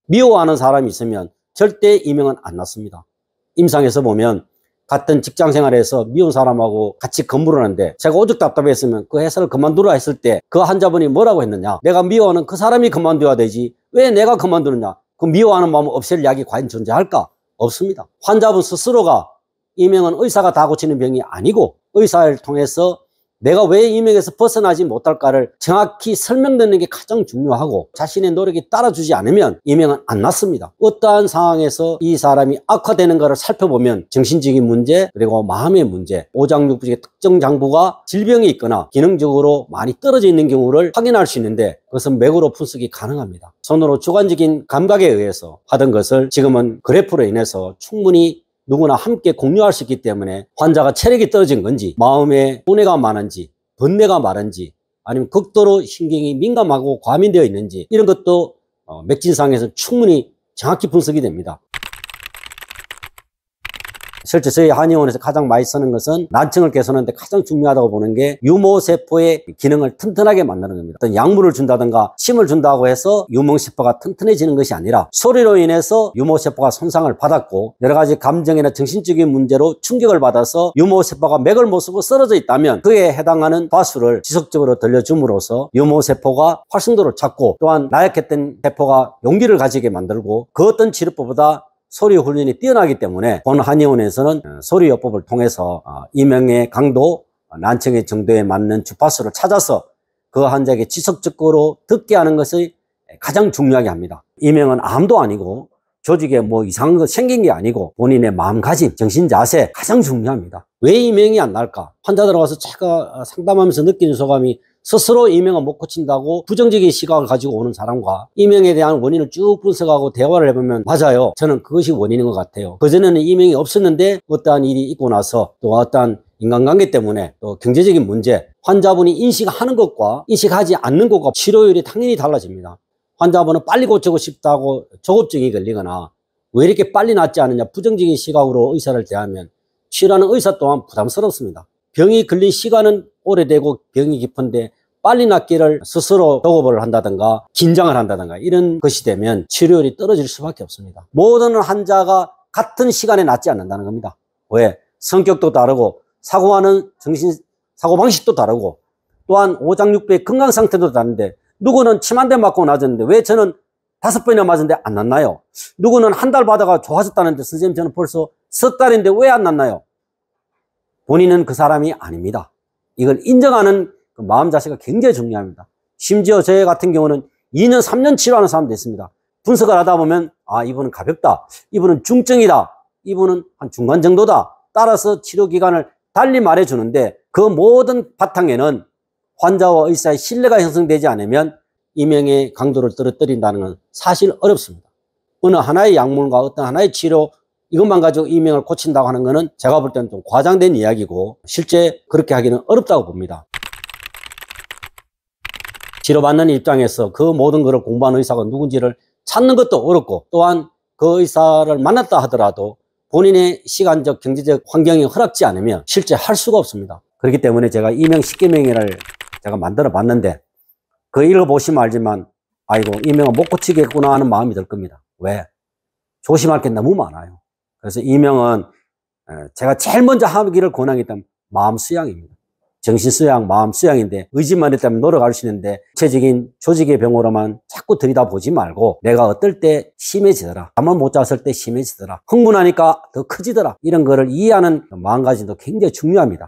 미워하는 사람이 있으면 절대 이명은 안 났습니다. 임상에서 보면 같은 직장 생활에서 미운 사람하고 같이 근무를 하는데 제가 오죽 답답했으면 그 회사를 그만두라 했을 때 그 환자분이 뭐라고 했느냐, 내가 미워하는 그 사람이 그만둬야 되지 왜 내가 그만두느냐. 그 미워하는 마음을 없앨 약이 과연 존재할까? 없습니다. 환자분 스스로가 이명은 의사가 다 고치는 병이 아니고 의사를 통해서 내가 왜 이명에서 벗어나지 못할까를 정확히 설명드리는 게 가장 중요하고, 자신의 노력이 따라주지 않으면 이명은 안 낫습니다. 어떠한 상황에서 이 사람이 악화되는 것을 살펴보면 정신적인 문제, 그리고 마음의 문제, 오장육부의 특정 장부가 질병이 있거나 기능적으로 많이 떨어져 있는 경우를 확인할 수 있는데, 그것은 맥으로 분석이 가능합니다. 손으로 주관적인 감각에 의해서 하던 것을 지금은 그래프로 인해서 충분히 누구나 함께 공유할 수 있기 때문에 환자가 체력이 떨어진 건지, 마음에 분해가 많은지, 번뇌가 많은지, 아니면 극도로 신경이 민감하고 과민되어 있는지, 이런 것도 맥진상에서 충분히 정확히 분석이 됩니다. 실제 저희 한의원에서 가장 많이 쓰는 것은 난청을 개선하는데 가장 중요하다고 보는 게 유모세포의 기능을 튼튼하게 만드는 겁니다. 어떤 약물을 준다든가 침을 준다고 해서 유모세포가 튼튼해지는 것이 아니라, 소리로 인해서 유모세포가 손상을 받았고 여러 가지 감정이나 정신적인 문제로 충격을 받아서 유모세포가 맥을 못 쓰고 쓰러져 있다면 그에 해당하는 바수를 지속적으로 들려줌으로써 유모세포가 활성도를 찾고, 또한 나약했던 세포가 용기를 가지게 만들고, 그 어떤 치료법보다 소리 훈련이 뛰어나기 때문에 본 한의원에서는 소리요법을 통해서 이명의 강도, 난청의 정도에 맞는 주파수를 찾아서 그 환자에게 지속적으로 듣게 하는 것이 가장 중요하게 합니다. 이명은 암도 아니고 조직에 뭐 이상한 거 생긴 게 아니고 본인의 마음가짐, 정신 자세 가장 중요합니다. 왜 이명이 안 날까? 환자들 와서 제가 상담하면서 느끼는 소감이, 스스로 이명을 못 고친다고 부정적인 시각을 가지고 오는 사람과 이명에 대한 원인을 쭉 분석하고 대화를 해보면, 맞아요, 저는 그것이 원인인 것 같아요. 그전에는 이명이 없었는데 어떠한 일이 있고 나서 또 어떠한 인간관계 때문에 또 경제적인 문제, 환자분이 인식하는 것과 인식하지 않는 것과 치료율이 당연히 달라집니다. 환자분은 빨리 고치고 싶다고 조급증이 걸리거나 왜 이렇게 빨리 낫지 않느냐 부정적인 시각으로 의사를 대하면 치료하는 의사 또한 부담스럽습니다. 병이 걸린 시간은 오래되고 병이 깊은데 빨리 낫기를 스스로 조급을 한다든가 긴장을 한다든가 이런 것이 되면 치료율이 떨어질 수밖에 없습니다. 모든 환자가 같은 시간에 낫지 않는다는 겁니다. 왜? 성격도 다르고 사고하는 사고방식도 다르고, 또한 오장육부의 건강 상태도 다른데, 누구는 침 한 대 맞고 나아졌는데 왜 저는 5번이나 맞았는데 안 낫나요? 누구는 한 달 받아가 좋아졌다는데 선생님 저는 벌써 석 달인데 왜 안 낫나요? 본인은 그 사람이 아닙니다. 이걸 인정하는 그 마음 자세가 굉장히 중요합니다. 심지어 저 같은 경우는 2년, 3년 치료하는 사람도 있습니다. 분석을 하다 보면, 아, 이분은 가볍다, 이분은 중증이다, 이분은 한 중간 정도다, 따라서 치료 기간을 달리 말해주는데, 그 모든 바탕에는 환자와 의사의 신뢰가 형성되지 않으면 이명의 강도를 떨어뜨린다는 건 사실 어렵습니다. 어느 하나의 약물과 어떤 하나의 치료, 이것만 가지고 이명을 고친다고 하는 것은 제가 볼 때는 좀 과장된 이야기고, 실제 그렇게 하기는 어렵다고 봅니다. 치료받는 입장에서 그 모든 것을 공부하는 의사가 누군지를 찾는 것도 어렵고, 또한 그 의사를 만났다 하더라도 본인의 시간적, 경제적 환경이 허락지 않으면 실제 할 수가 없습니다. 그렇기 때문에 제가 이명 10계명을 제가 만들어 봤는데, 그 읽어보시면 알지만, 아이고, 이명은 못 고치겠구나 하는 마음이 들 겁니다. 왜? 조심할 게 너무 많아요. 그래서 이명은 제가 제일 먼저 하기를 권하기 때문에 마음 수양입니다. 정신 수양, 마음 수양인데, 의지만 있다면 노력할 수 있는데 구체적인 조직의 병으로만 자꾸 들여다보지 말고, 내가 어떨 때 심해지더라, 잠을 못 잤을 때 심해지더라, 흥분하니까 더 커지더라, 이런 거를 이해하는 마음가짐도 굉장히 중요합니다.